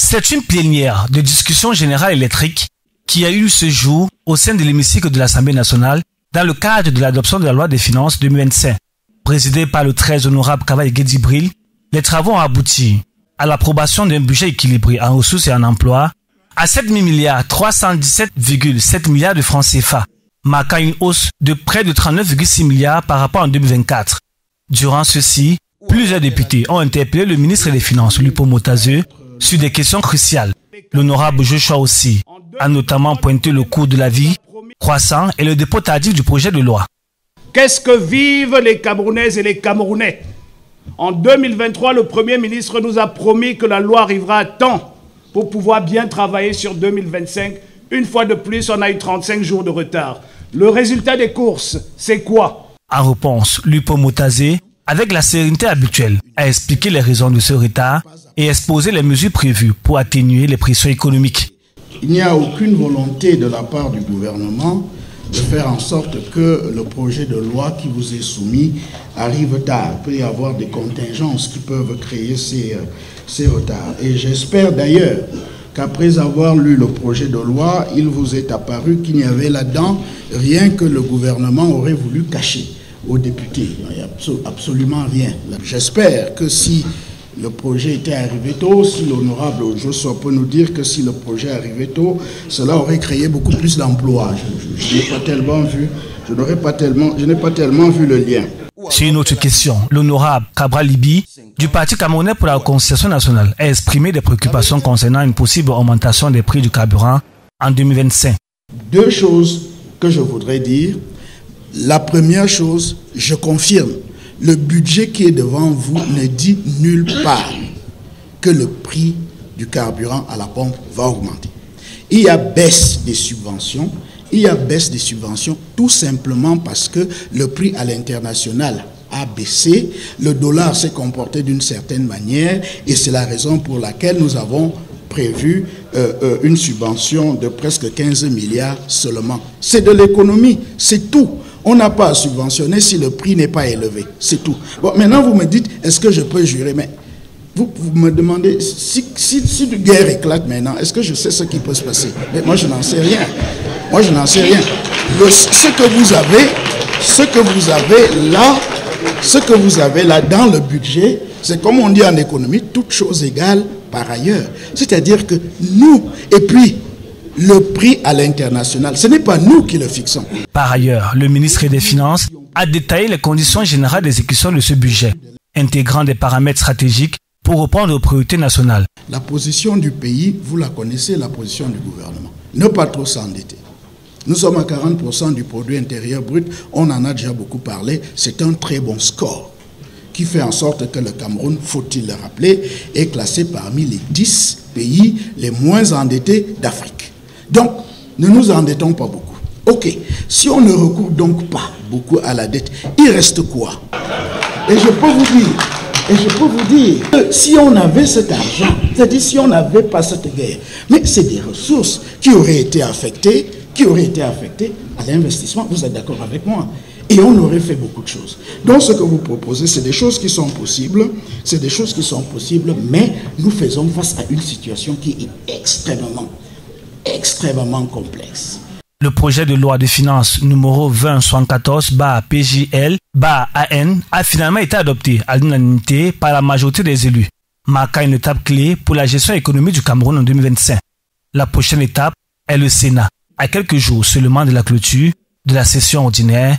C'est une plénière de discussion générale électrique qui a eu ce jour au sein de l'hémicycle de l'Assemblée nationale dans le cadre de l'adoption de la loi des finances 2025. Présidée par le très honorable Kavaye Guédibril, les travaux ont abouti à l'approbation d'un budget équilibré en ressources et en emploi à 7 317,7 milliards de francs CFA, marquant une hausse de près de 39,6 milliards par rapport à 2024. Durant ceci, plusieurs députés ont interpellé le ministre des Finances, Lupo Motaze, sur des questions cruciales. L'honorable Joshua aussi a notamment pointé le coût de la vie croissant et le dépôt tardif du projet de loi. Qu'est-ce que vivent les Camerounaises et les Camerounais? En 2023, le Premier ministre nous a promis que la loi arrivera à temps pour pouvoir bien travailler sur 2025. Une fois de plus, on a eu 35 jours de retard. Le résultat des courses, c'est quoi? En réponse, Lupo Motaze, avec la sérénité habituelle, a expliqué les raisons de ce retard et exposé les mesures prévues pour atténuer les pressions économiques. Il n'y a aucune volonté de la part du gouvernement de faire en sorte que le projet de loi qui vous est soumis arrive tard. Il peut y avoir des contingences qui peuvent créer ces retards. Et j'espère d'ailleurs qu'après avoir lu le projet de loi, il vous est apparu qu'il n'y avait là-dedans rien que le gouvernement aurait voulu cacher aux députés. Il n'y a absolument rien. J'espère que si le projet était arrivé tôt, si l'honorable Joshua peut nous dire que si le projet arrivait tôt, cela aurait créé beaucoup plus d'emplois. Je n'ai pas tellement vu, je n'ai pas tellement vu le lien. Sur une autre question, l'honorable Cabral Libi du Parti camerounais pour la réconciliation nationale a exprimé des préoccupations concernant une possible augmentation des prix du carburant en 2025. Deux choses que je voudrais dire. La première chose, je confirme, le budget qui est devant vous ne dit nulle part que le prix du carburant à la pompe va augmenter. Il y a baisse des subventions. Il y a baisse des subventions tout simplement parce que le prix à l'international a baissé. Le dollar s'est comporté d'une certaine manière et c'est la raison pour laquelle nous avons prévu une subvention de presque 15 milliards seulement. C'est de l'économie, c'est tout. On n'a pas à subventionner si le prix n'est pas élevé, c'est tout. Bon, maintenant vous me dites, est-ce que je peux jurer? Mais vous me demandez, si une guerre éclate maintenant, est-ce que je sais ce qui peut se passer? Mais moi je n'en sais rien. Moi je n'en sais rien. Ce que vous avez là dans le budget, c'est comme on dit en économie, toute chose égale par ailleurs. C'est-à-dire que nous, et puis le prix à l'international, ce n'est pas nous qui le fixons. Par ailleurs, le ministre des Finances a détaillé les conditions générales d'exécution de ce budget, intégrant des paramètres stratégiques pour répondre aux priorités nationales. La position du pays, vous la connaissez, la position du gouvernement. Ne pas trop s'endetter. Nous sommes à 40% du produit intérieur brut, on en a déjà beaucoup parlé, c'est un très bon score qui fait en sorte que le Cameroun, faut-il le rappeler, est classé parmi les 10 pays les moins endettés d'Afrique. Donc, ne nous endettons pas beaucoup. Ok, si on ne recourt donc pas beaucoup à la dette, il reste quoi? Et je peux vous dire que si on avait cet argent, c'est-à-dire si on n'avait pas cette guerre, mais c'est des ressources qui auraient été affectées à l'investissement, vous êtes d'accord avec moi? Et on aurait fait beaucoup de choses. Donc ce que vous proposez, c'est des choses qui sont possibles, mais nous faisons face à une situation qui est extrêmement complexe. Le projet de loi de finances numéro 2074-PJL-AN a finalement été adopté à l'unanimité par la majorité des élus, marquant une étape clé pour la gestion économique du Cameroun en 2025. La prochaine étape est le Sénat, à quelques jours seulement de la clôture de la session ordinaire